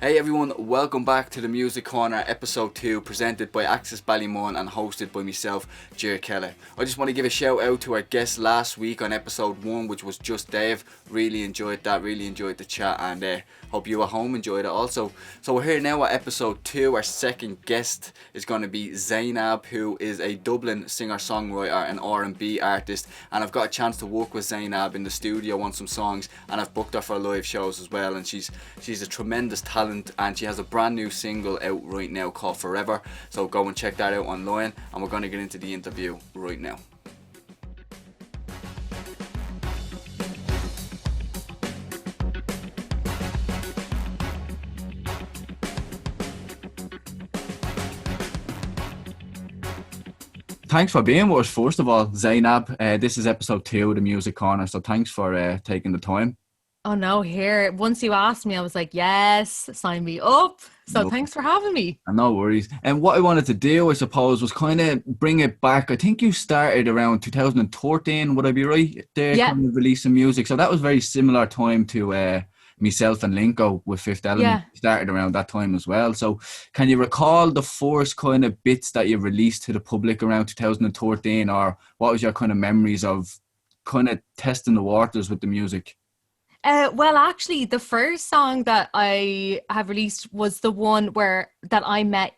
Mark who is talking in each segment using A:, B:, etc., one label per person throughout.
A: Hey everyone, welcome back to the Music Corner episode 2, presented by Axis Ballymun and hosted by myself, Ger Kellett. I just want to give a shout out to our guest last week on episode 1, which was just Dave. Really enjoyed that, really enjoyed the chat, and hope you at home enjoyed it also. So we're here now at episode 2. Our second guest is going to be Zeinab, who is a Dublin singer-songwriter and R&B artist, and I've got a chance to work with Zeinab in the studio on some songs, and I've booked her for live shows as well, and she's a tremendous talent, and she has a brand new single out right now called Forever, so go and check that out online, and we're going to get into the interview right now. Thanks for being with us, first of all, Zeinab. This is episode 2 of the Music Corner, so thanks for taking the time.
B: Oh no, here. Once you asked me, I was like, yes, sign me up. So
A: No.
B: thanks for having me.
A: No worries. And what I wanted to do, I suppose, was kind of bring it back. I think you started around 2013, would I be right? There,
B: Yeah.
A: kind of releasing music. So that was very similar time to myself and Linko with Fifth Element.
B: Yeah.
A: Started around that time as well. So can you recall the first kind of bits that you released to the public around 2013, or what was your kind of memories of kind of testing the waters with the music?
B: Well, actually, the first song that I have released was the one that I met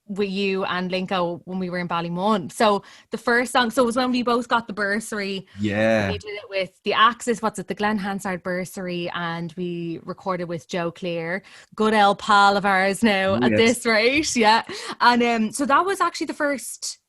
B: with you and Linko when we were in Ballymun. So the first song, so it was when we both got the bursary.
A: Yeah.
B: We did it with the Axis, the Glen Hansard bursary, and we recorded with Joe Clear, good old pal of ours now at this rate, yeah. And so that was actually the first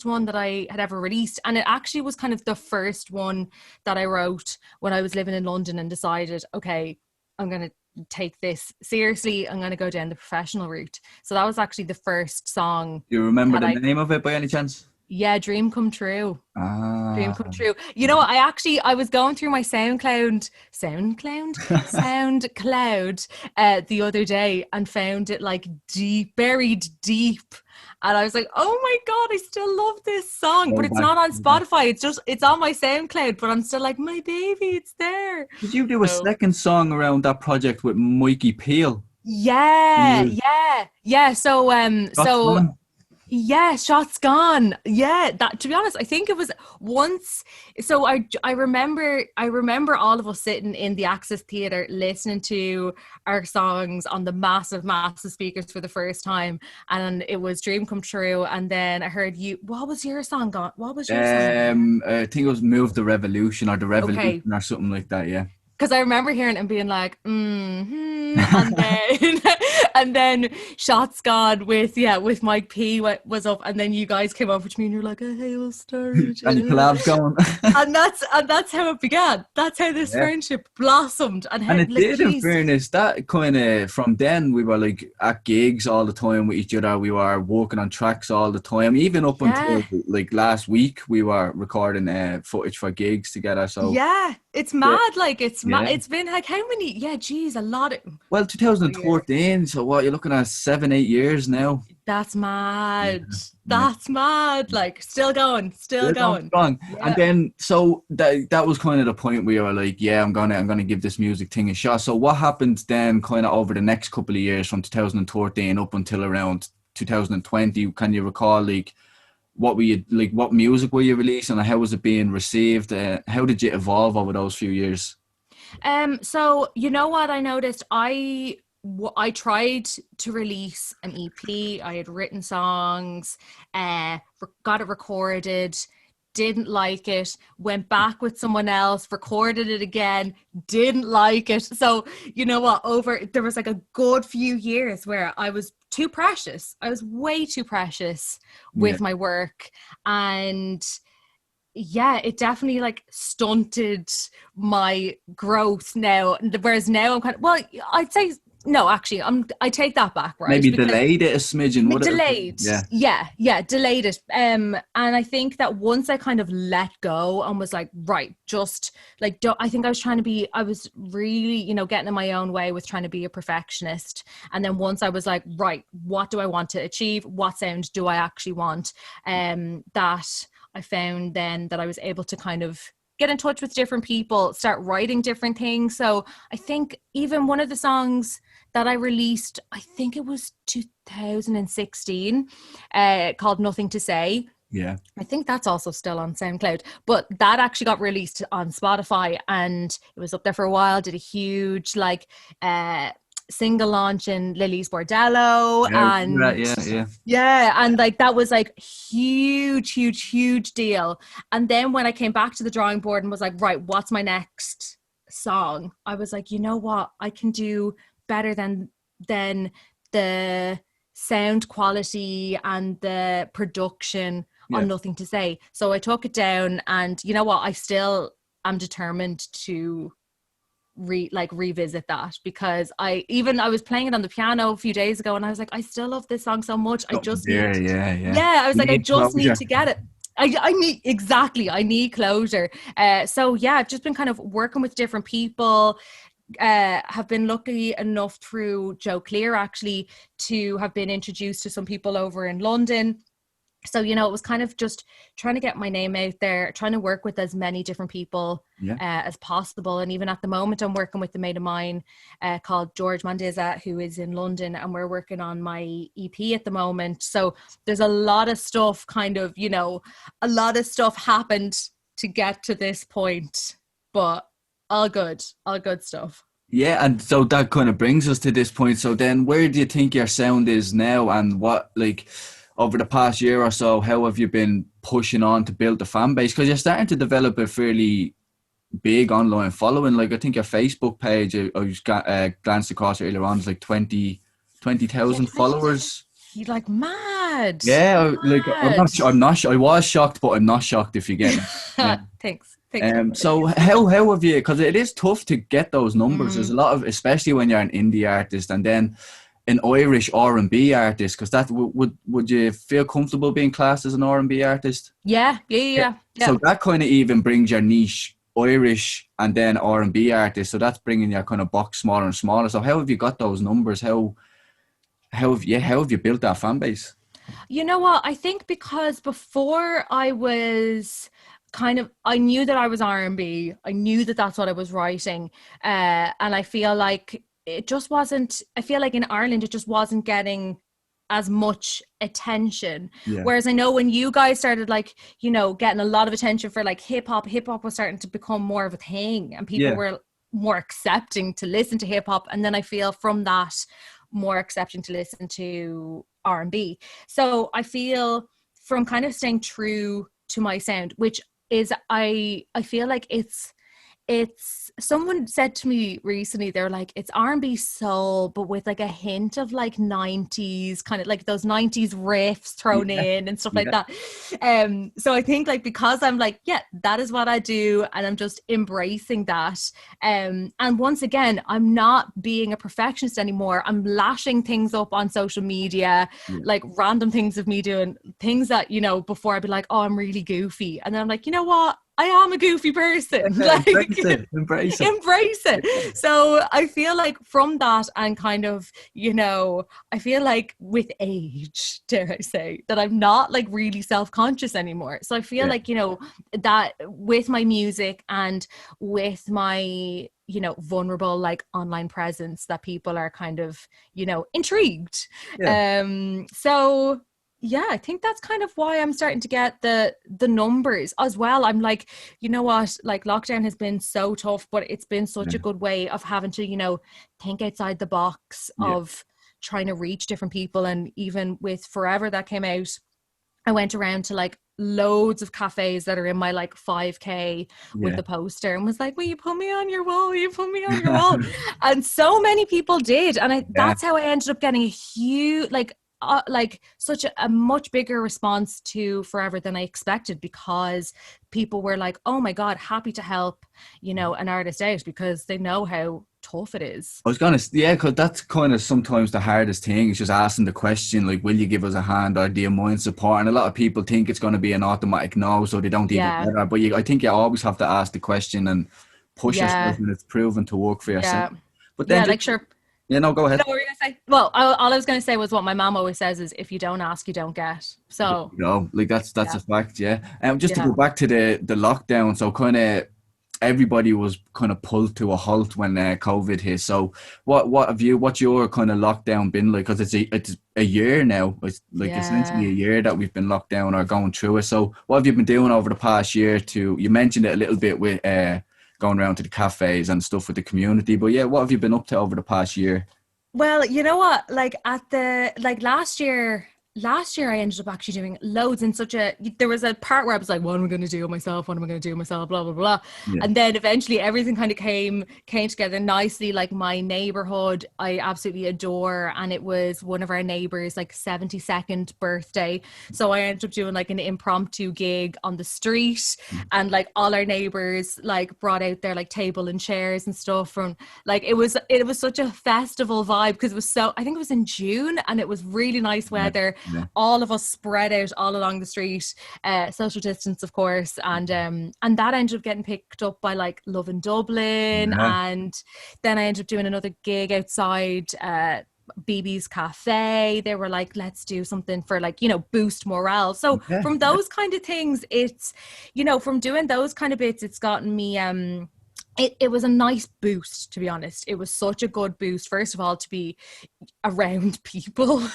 B: one that I had ever released, and it actually was kind of the first one that I wrote when I was living in London and decided, okay, I'm going to take this seriously. I'm going to go down the professional route. So that was actually the first song.
A: Do you remember the name of it by any chance?
B: Yeah, Dream Come True.
A: Ah.
B: Dream Come True. You know, I was going through my SoundCloud the other day and found it like buried deep. And I was like, oh my God, I still love this song. But it's not on Spotify. It's on my SoundCloud. But I'm still like, my baby, it's there.
A: Did you do a second song around that project with Mikey Peel?
B: Yeah. So, Shots Gone. Yeah, that, to be honest, I think it was once. So I remember all of us sitting in the Axis Theatre listening to our songs on the massive speakers for the first time, and it was Dream Come True. And then I heard you. What was your song? What was your song?
A: I think it was Move the Revolution or The Revolution or something like that. Yeah.
B: Because I remember hearing it and being like, and then Shots Gone with Mike P was up, and then you guys came over to me and you're like, hey, we'll start.
A: And the collab's going.
B: and that's how it began. That's how this friendship blossomed. And it did,
A: in fairness. That kind of, from then, we were like at gigs all the time with each other. We were working on tracks all the time. Even up until like last week, we were recording footage for gigs together. So
B: yeah, it's mad. Like it's it's been like how many? Yeah, geez, a lot of.
A: Well, 2014. So what, you're looking at 7-8 years now.
B: That's mad. Yeah. That's mad. Like still going.
A: Strong. Yeah. And then so that was kind of the point where you were like, yeah, I'm gonna give this music thing a shot. So what happened then kind of over the next couple of years from 2014 up until around 2020? Can you recall like what music were you releasing and how was it being received? How did you evolve over those few years?
B: So you know what I noticed? I tried to release an EP. I had written songs, got it recorded, didn't like it, went back with someone else, recorded it again, didn't like it. So you know what? There was like a good few years where I was too precious. I was way too precious with my work, and yeah, it definitely like stunted my growth now. Whereas now I'm kind of, well, I'd say no, actually, I take that back, right?
A: Maybe delayed it a smidgen.
B: Delayed. Yeah, delayed it. And I think that once I kind of let go and was like, right, just like, I think I was really, getting in my own way with trying to be a perfectionist. And then once I was like, right, what do I want to achieve? What sound do I actually want? That I found then that I was able to kind of get in touch with different people, start writing different things. So I think even one of the songs that I released, I think it was 2016, called Nothing to Say.
A: Yeah.
B: I think that's also still on SoundCloud, but that actually got released on Spotify, and it was up there for a while. Did a huge like single launch in Lily's Bordello,
A: Yeah,
B: and and like that was like huge deal. And then when I came back to the drawing board and was like, right, what's my next song? I was like, you know what, I can do better than the sound quality and the production on Nothing to Say. So I took it down, and you know what, I still am determined to revisit that, because I was playing it on the piano a few days ago, and I was like, I still love this song so much. I just need I was like, I just need to get it. I need closure. So yeah, I've just been kind of working with different people. Have been lucky enough through Joe Clear actually to have been introduced to some people over in London. So, you know, it was kind of just trying to get my name out there, trying to work with as many different people as possible. And even at the moment, I'm working with a mate of mine called George Mandeza, who is in London, and we're working on my EP at the moment. So there's a lot of stuff kind of, you know, a lot of stuff happened to get to this point, but all good stuff.
A: Yeah, and so that kind of brings us to this point. So then where do you think your sound is now, and what, like, over the past year or so, how have you been pushing on to build the fan base? Because you're starting to develop a fairly big online following. Like, I think your Facebook page, I just glanced across earlier on, is like 20,000 followers.
B: You're like mad.
A: Yeah, like I'm not. I was shocked, but I'm not shocked if you get it. Yeah.
B: Thanks.
A: So how have you? Because it is tough to get those numbers. There's a lot of, especially when you're an indie artist, and then an Irish R&B artist, because that would you feel comfortable being classed as an R&B artist?
B: Yeah.
A: So that kind of even brings your niche Irish and then R&B artist. So that's bringing your kind of box smaller and smaller. So how have you got those numbers? How have you built that fan base?
B: You know what? I think because before I was I knew that I was R&B. I knew that that's what I was writing. And I feel like it just wasn't, I feel like in Ireland, it just wasn't getting as much attention. Whereas I know when you guys started, like, you know, getting a lot of attention for like hip hop was starting to become more of a thing, and people were more accepting to listen to hip hop. And then I feel from that, more accepting to listen to R&B. So I feel from kind of staying true to my sound, which is I feel like it's someone said to me recently, they're like, it's R&B soul, but with like a hint of like 90s, kind of like those 90s riffs thrown in and stuff like that. So I think like, because I'm like, yeah, that is what I do, and I'm just embracing that. And once again, I'm not being a perfectionist anymore. I'm lashing things up on social media, like random things of me doing things that, you know, before I'd be like, oh, I'm really goofy. And then I'm like, you know what? I am a goofy person. Like, embrace it. So I feel like from that, and kind of, you know, I feel like with age, dare I say, that I'm not like really self-conscious anymore. So I feel like, you know, that with my music and with my, you know, vulnerable like online presence, that people are kind of, you know, intrigued. So yeah, I think that's kind of why I'm starting to get the numbers as well. I'm like, you know what, like lockdown has been so tough, but it's been such a good way of having to, you know, think outside the box of trying to reach different people. And even with Forever that came out, I went around to like loads of cafes that are in my like 5K with the poster, and was like, will you put me on your wall? Will you put me on your wall? And so many people did. And that's how I ended up getting a huge, like such a much bigger response to Forever than I expected, because people were like, oh my God, happy to help, you know, an artist out, because they know how tough it is.
A: I was gonna, because that's kind of sometimes the hardest thing, is just asking the question, like, will you give us a hand, or do you mind support? And a lot of people think it's going to be an automatic no, so they don't even bother. But I think you always have to ask the question and push yourself, and it's proven to work for yourself. But then
B: like sure.
A: Yeah, no, go ahead.
B: What were you gonna say? Well, all I was going to say was what my mom always says is, if you don't ask, you don't get. So,
A: like that's a fact, just to go back to the lockdown. So kind of, everybody was kind of pulled to a halt when COVID hit. So what's your kind of lockdown been like? Because it's a year now. It's like essentially a
B: Yeah.
A: year that we've been locked down or going through it. So what have you been doing over the past year? You mentioned it a little bit with going around to the cafes and stuff with the community. But yeah, what have you been up to over the past year?
B: Well, you know what? Like last year I ended up actually doing loads in there was a part where I was like, what am I going to do with myself? What am I going to do with myself? Blah, blah, blah.
A: Yeah.
B: And then eventually everything kind of came together nicely. Like my neighborhood, I absolutely adore. And it was one of our neighbors, like 72nd birthday. So I ended up doing like an impromptu gig on the street, and like all our neighbors like brought out their like table and chairs and stuff. And like, it was such a festival vibe, because I think it was in June, and it was really nice weather.
A: Yeah.
B: All of us spread out all along the street, social distance, of course, and that ended up getting picked up by like Love in Dublin, and then I ended up doing another gig outside BB's Cafe. They were like, let's do something for like, boost morale. So from those kind of things, it's, from doing those kind of bits, it's gotten me it was a nice boost, to be honest. It was such a good boost, first of all, to be around people,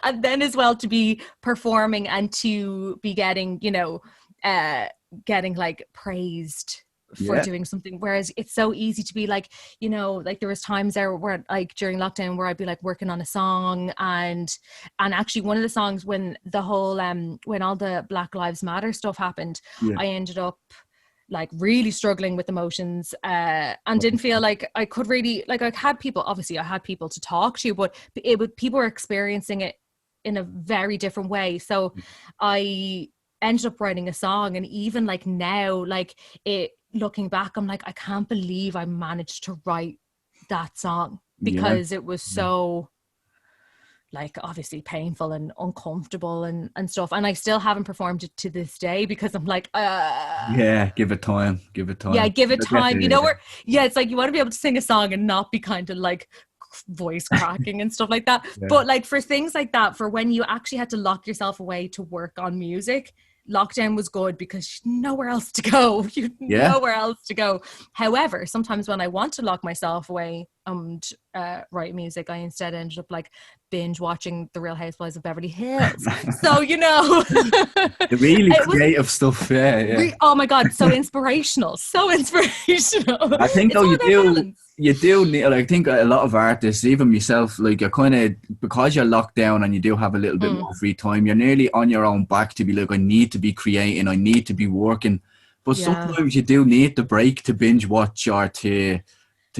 B: and then as well to be performing and to be getting, getting like praised for doing something. Whereas it's so easy to be like, like there was times there where like during lockdown where I'd be like working on a song, and actually one of the songs when the whole when all the Black Lives Matter stuff happened, I ended up like really struggling with emotions, and didn't feel like I could really, like, I had people to talk to, but people were experiencing it in a very different way. So I ended up writing a song, and even like now, like looking back, I'm like, I can't believe I managed to write that song, because it was so like obviously painful and uncomfortable and stuff, and I still haven't performed it to this day, because I'm like
A: give it time
B: give it time, it's like you want to be able to sing a song and not be kind of like voice cracking and stuff like that. But like for things like that, for when you actually had to lock yourself away to work on music, lockdown was good, because nowhere else to go. Nowhere else to go. However, sometimes when I want to lock myself away and write music, I instead ended up like binge watching The Real Housewives of Beverly Hills. So
A: the really creative stuff.
B: Oh my god, so inspirational. I
A: think though you do need, like, I think a lot of artists, even myself, like, you're kind of, because you're locked down and you do have a little bit more free time, you're nearly on your own back to be like, I need to be creating, I need to be working. But sometimes you do need the break to binge watch, or to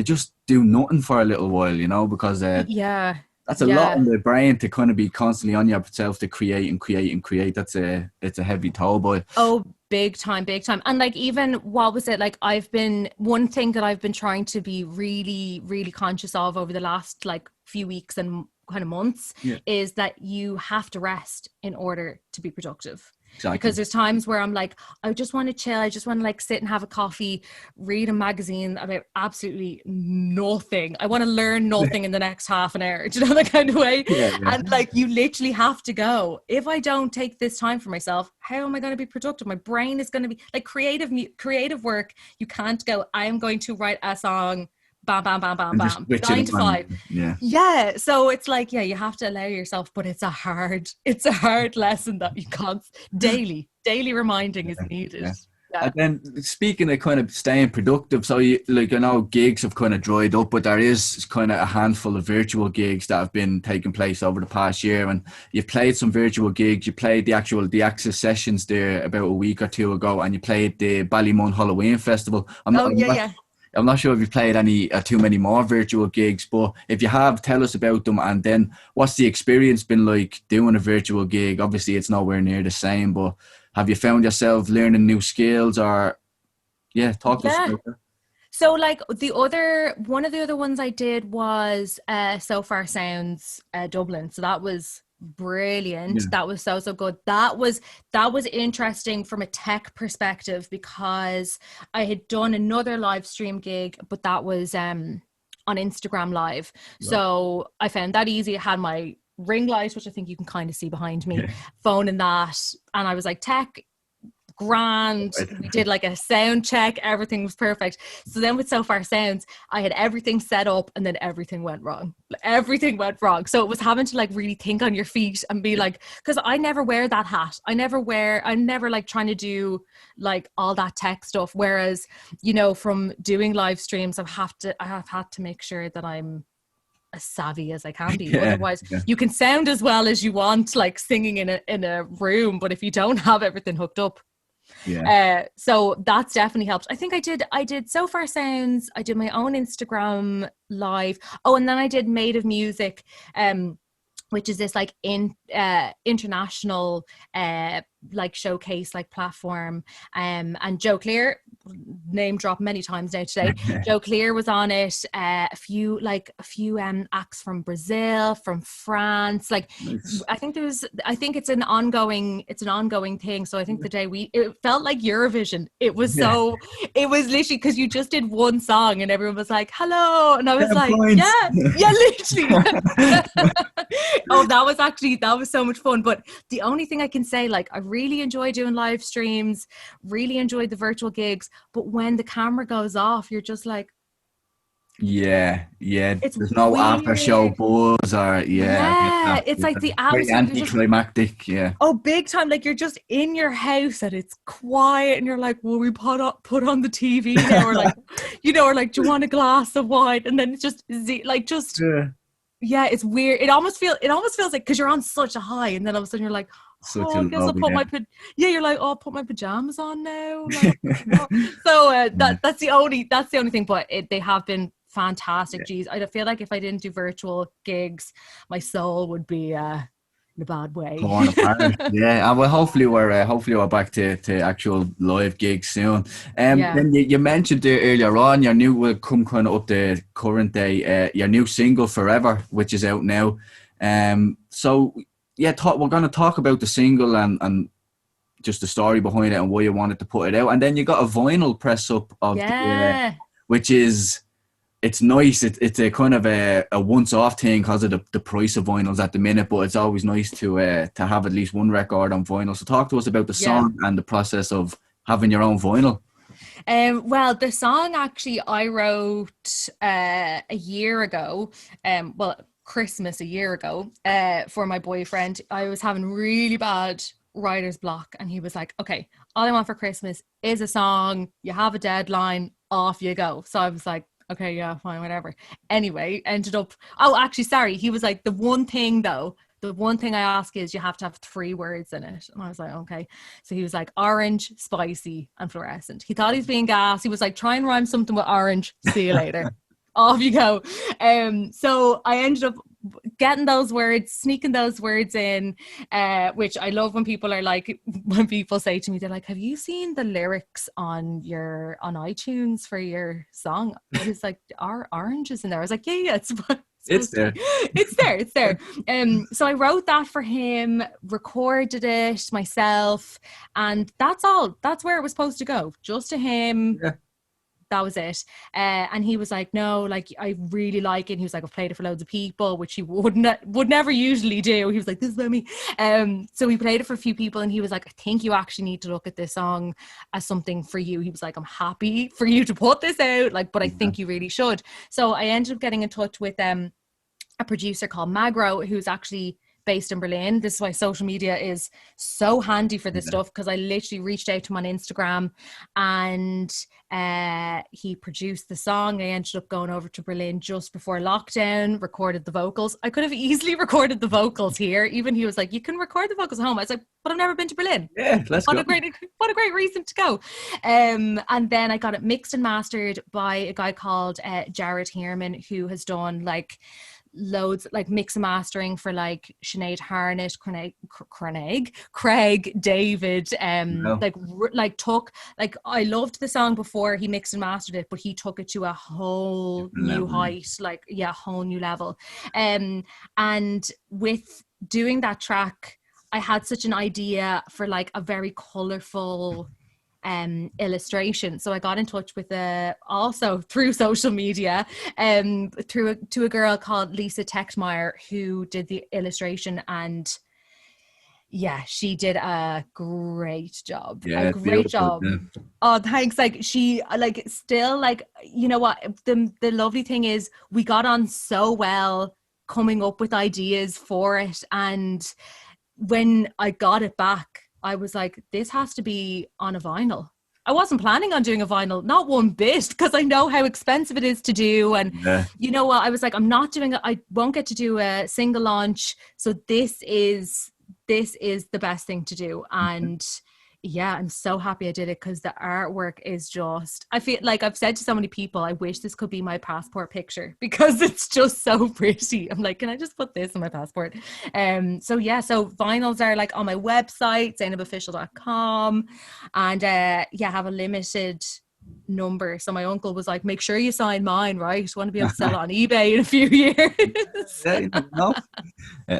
A: just do nothing for a little while, because that's a lot on the brain, to kind of be constantly on yourself to create and create and create. It's a heavy toll, boy.
B: Oh, big time. And like, even what was it like, one thing that I've been trying to be really, really conscious of over the last like few weeks and kind of months is that you have to rest in order to be productive. Exactly. Because there's times where I'm like, I just want to chill. I just want to like sit and have a coffee, read a magazine about absolutely nothing. I want to learn nothing in the next half an hour. Do you know, that kind of way? And like, you literally have to go. If I don't take this time for myself, how am I going to be productive? My brain is going to be like creative work. You can't go, I am going to write a song, bam, bam, bam, bam, bam, 9 to 5. Yeah. So it's like, you have to allow yourself, but it's a hard lesson that you can't, daily reminding is needed.
A: And then speaking of kind of staying productive, so I know gigs have kind of dried up, but there is kind of a handful of virtual gigs that have been taking place over the past year, and you've played some virtual gigs. You played the Axis sessions there about a week or two ago, and you played the Ballymun Halloween Festival. I'm not sure if you've played any too many more virtual gigs, but if you have, tell us about them. And then what's the experience been like doing a virtual gig? Obviously, it's nowhere near the same, but have you found yourself learning new skills, or talk to us about that?
B: So like one of the other ones I did was So Far Sounds Dublin. So that was brilliant. That was so good. That was interesting from a tech perspective, because I had done another live stream gig, but that was on Instagram Live. So I found that easy. I had my ring light, which I think you can kind of see behind me, phone and that, and I was like, tech, grand. We did like a sound check, everything was perfect. So then with So Far Sounds, I had everything set up and then everything went wrong. So it was having to like really think on your feet and be like, because I never wear that hat. I'm never like trying to do like all that tech stuff. Whereas, you know, from doing live streams, I have had to make sure that I'm as savvy as I can be. Otherwise you can sound as well as you want, like singing in a room, but if you don't have everything hooked up. So that's definitely helped. I think I did So Far Sounds, I did my own Instagram live. Oh, and then I did Made of Music, which is this like international like showcase like platform, and Joe Clear, name drop many times now today. Joe Clear was on it, a few acts from Brazil, from France, like nice. I think it's an ongoing thing. So I think the day it felt like Eurovision. It was it was literally because you just did one song and everyone was like hello, and I was like points. yeah literally. Oh, that was so much fun. But the only thing I can say, like, I really enjoy doing live streams, really enjoyed the virtual gigs, but when the camera goes off, you're just like,
A: there's no weird after show buzz or
B: it's like the
A: very anticlimactic.
B: Oh, big time. Like you're just in your house and it's quiet and you're like, will we put on the TV now, or like or like, do you want a glass of wine? And then it's just it's weird. It almost feels like, because you're on such a high, and then all of a sudden you're like, I guess I'll put you're like, I'll put my pajamas on now. Like, so that's the only thing. But they have been fantastic. Geez, I feel like if I didn't do virtual gigs, my soul would be in a bad way.
A: Torn apart. And well, hopefully we're back to actual live gigs soon. Then you mentioned there earlier on your new, will come kind of up to current day, your new single Forever, which is out now. So we're going to talk about the single and just the story behind it and why you wanted to put it out. And then you got a vinyl press up of which is, it's nice. It's a kind of a once-off thing because of the price of vinyls at the minute, but it's always nice to have at least one record on vinyl. So talk to us about the song and the process of having your own vinyl.
B: Well, the song actually I wrote a year ago. Christmas a year ago for my boyfriend. I was having really bad writer's block, and he was like, okay, all I want for Christmas is a song. You have a deadline, off you go. So I was like, okay, yeah, fine, whatever. Anyway, he was like, the one thing I ask is you have to have 3 words in it. And I was like, okay. So he was like, orange, spicy, and fluorescent. He thought he was being gas. He was like, try and rhyme something with orange. See you later. Off you go. So I ended up getting those words, sneaking those words in, which I love when people are like, when people say to me, they're like, have you seen the lyrics on iTunes for your song? I was like, are oranges in there? I was like, yeah, it's there. It's there. So I wrote that for him, recorded it myself, and that's all. That's where it was supposed to go, just to him. Yeah. That was it. And he was like, no, like, I really like it. And he was like, I've played it for loads of people, which he would never usually do. He was like, this is about me. So we played it for a few people, and he was like, I think you actually need to look at this song as something for you. He was like, I'm happy for you to put this out, like, but I think you really should. So I ended up getting in touch with a producer called Magro, who's actually based in Berlin. This is why social media is so handy for this stuff, because I literally reached out to him on Instagram, and he produced the song. I ended up going over to Berlin just before lockdown, recorded the vocals. I could have easily recorded the vocals here. Even he was like, you can record the vocals at home. I was like, but I've never been to Berlin.
A: Yeah, let's go.
B: What a great reason to go. And then I got it mixed and mastered by a guy called Jared Heerman, who has done like loads, like mix and mastering for like Sinead Harnett, Craig David, I loved the song before he mixed and mastered it, but he took it to a whole new height, whole new level. And with doing that track, I had such an idea for like a very colorful illustration. So I got in touch with also through social media, to a girl called Lisa Techtmeyer, who did the illustration, and yeah, she did a great job. A
A: Yeah,
B: great
A: beautiful.
B: job.
A: Yeah.
B: Oh, thanks. Like she like still like you know what the lovely thing is we got on so well coming up with ideas for it, and when I got it back, I was like, this has to be on a vinyl. I wasn't planning on doing a vinyl, not one bit, because I know how expensive it is to do. And
A: Yeah.
B: you know what? I was like, I'm not doing it. I won't get to do a single launch. So this is the best thing to do. And yeah, I'm so happy I did it because the artwork is just, I feel like I've said to so many people, I wish this could be my passport picture because it's just so pretty. I'm like, can I just put this on my passport? So yeah, so vinyls are like on my website, ZeinabOfficial.com, and yeah, have a limited number. So my uncle was like, make sure you sign mine, right? I want to be able to sell it on eBay in a few years.
A: Yeah, you never know.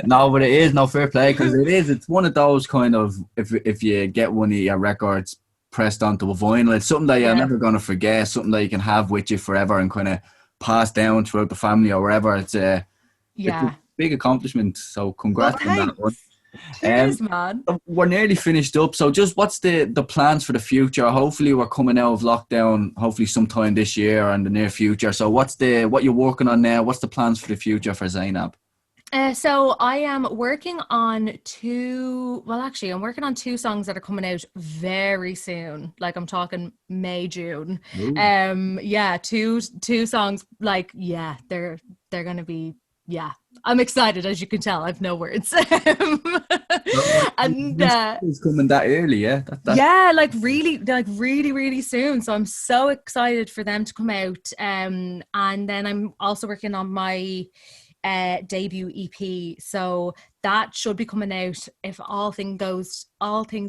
A: No, but it is no fair play because it's one of those kind of if you get one of your records pressed onto a vinyl, it's something that you're
B: Yeah.
A: never going to forget, something that you can have with you forever and kind of pass down throughout the family or wherever. It's a big accomplishment. So congrats on that one.
B: Cheers, man.
A: We're nearly finished up. So just what's the plans for the future? Hopefully we're coming out of lockdown, hopefully sometime this year or in the near future. So what you're working on now? What's the plans for the future for Zeinab?
B: So I am working on I'm working on two songs that are coming out very soon. Like I'm talking May, June.
A: Ooh.
B: Yeah, two songs. Like, yeah, they're gonna be, yeah. I'm excited, as you can tell. I've no words. And
A: It's coming that early, yeah.
B: yeah, like really soon. So I'm so excited for them to come out. And then I'm also working on my debut EP, so that should be coming out if all things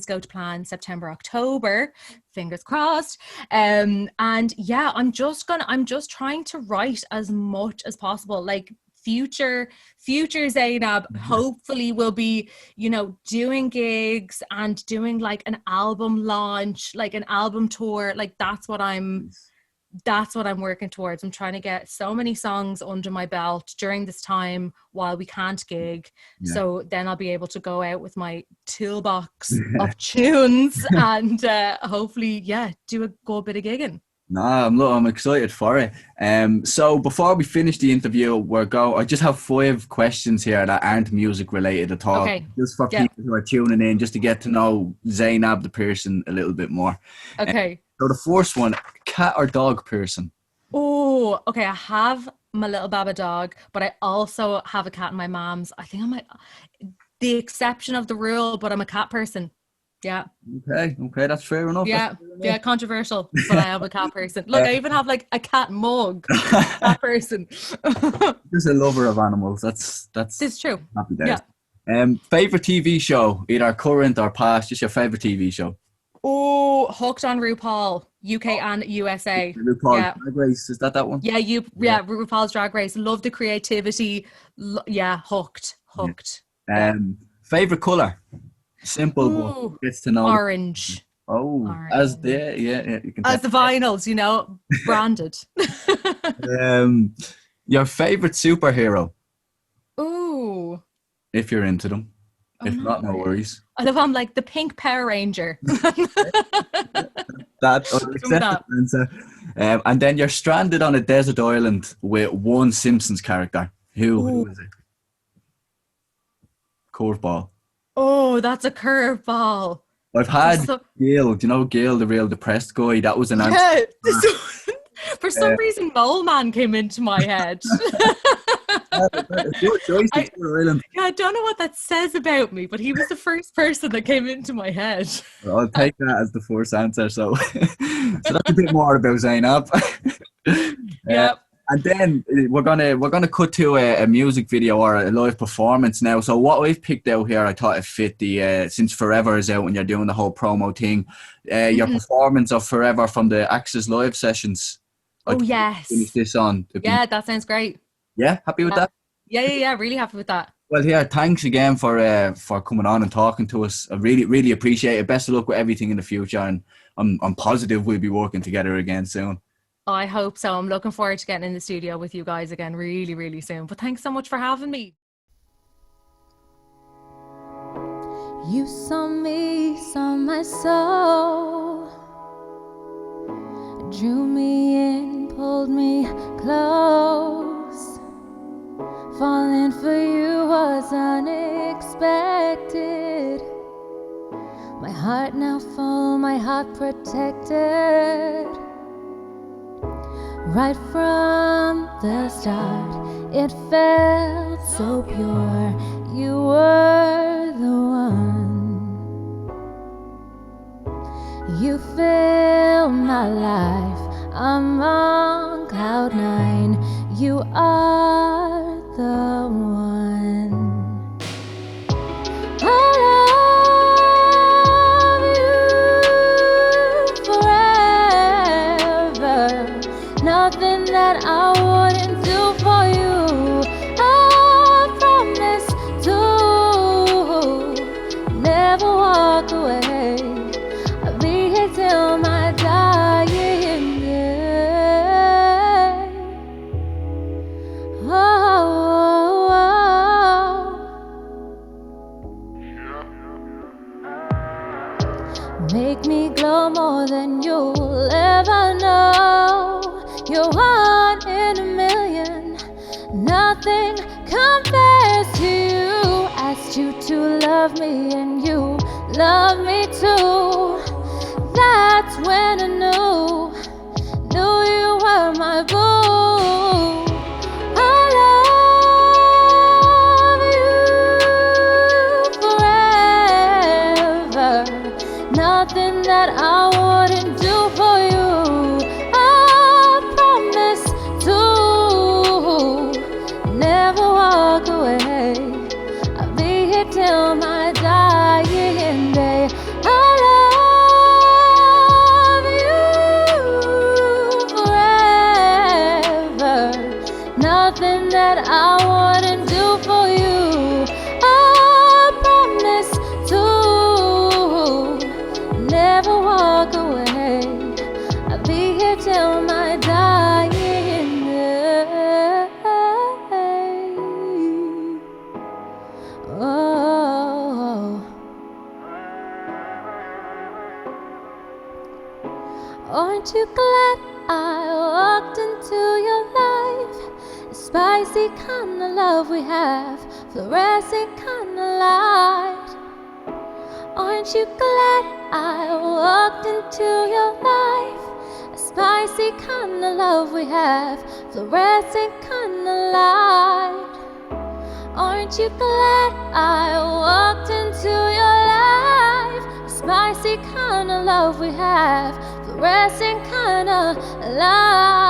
B: go to plan, September, October, fingers crossed. And yeah, I'm just trying to write as much as possible. Like future Zeinab hopefully will be, doing gigs and doing like an album launch, like an album tour. Like that's what I'm working towards. I'm trying to get so many songs under my belt during this time while we can't gig.
A: Yeah.
B: So then I'll be able to go out with my toolbox of tunes and hopefully, do a good bit of gigging.
A: I'm excited for it. So before we finish the interview, I just have 5 questions here that aren't music related at all.
B: Okay.
A: Just for people who are tuning in, just to get to know Zeinab the person a little bit more.
B: Okay.
A: So the first one, cat or dog person?
B: Oh, okay. I have my little Baba dog, but I also have a cat in my mom's. I think I'm the exception of the rule, but I'm a cat person. Yeah.
A: Okay, that's fair enough.
B: Yeah, controversial, but I am a cat person. Look, I even have like a cat mug. Cat person.
A: Just a lover of animals. That's
B: It's true.
A: Happy days. Yeah. Favorite TV show, either current or past, just your favorite TV show.
B: Oh, hooked on RuPaul, UK and USA.
A: RuPaul's Drag Race, is that one?
B: Yeah, RuPaul's Drag Race. Love the creativity. Hooked.
A: Favorite color? Simple, but gets to know.
B: Orange.
A: Oh, orange. As you can
B: as the vinyls, branded.
A: Your favorite superhero?
B: Ooh.
A: If you're into them. If not, no worries.
B: I love I'm like the pink Power Ranger.
A: That's accepted answer. And then you're stranded on a desert island with one Simpsons character. Who is it? Curveball.
B: Oh, that's a curveball.
A: I've had Gail. Do you know Gail, the real depressed guy? That was an answer.
B: For some reason, Mole Man came into my head.
A: I
B: don't know what that says about me, but he was the first person that came into my head.
A: Well, I'll take that as the first answer. So that's a bit more about Zeinab.
B: Yep.
A: And then we're gonna cut to a music video or a live performance now. So what we've picked out here, I thought it fit the since Forever is out and you're doing the whole promo thing. Your performance of Forever from the Axis live sessions.
B: Yes.
A: Finish this on.
B: Yeah, that sounds great.
A: Yeah, happy with that?
B: Yeah. Really happy with that.
A: Well, thanks again for coming on and talking to us. I really, really appreciate it. Best of luck with everything in the future, and I'm positive we'll be working together again soon.
B: I hope so. I'm looking forward to getting in the studio with you guys again really, really soon. But thanks so much for having me.
C: You saw me, saw my soul, drew me in, pulled me close. Falling for you was unexpected. My heart now full, my heart protected. Right from the start, it felt so pure. You were the one. You fill my life. I'm on cloud 9. You are the one. I love you forever. Nothing that I wouldn't do for you. I promise to never walk away. I'll be here till my dying day. Oh, oh, oh. Make me glow more than you'll ever know. You're one in a million. Nothing compares to you. Asked you to love me and you love me too. That's when I knew you were my boo. I love you forever. Nothing that I wouldn't do for you. I promise to never walk away. I'll be here till my dying day. I love you forever. Nothing that I wouldn't do for you. I promise to never walk away. I'll be here till my dying day. Oh, aren't you glad I walked into your life? A spicy kind of love we have, fluorescent kind of light. Aren't you glad I walked into your life? A spicy kind of love we have, fluorescent kind of light. Aren't you glad I walked into your life? A spicy kind of love we have, fluorescent kind of light.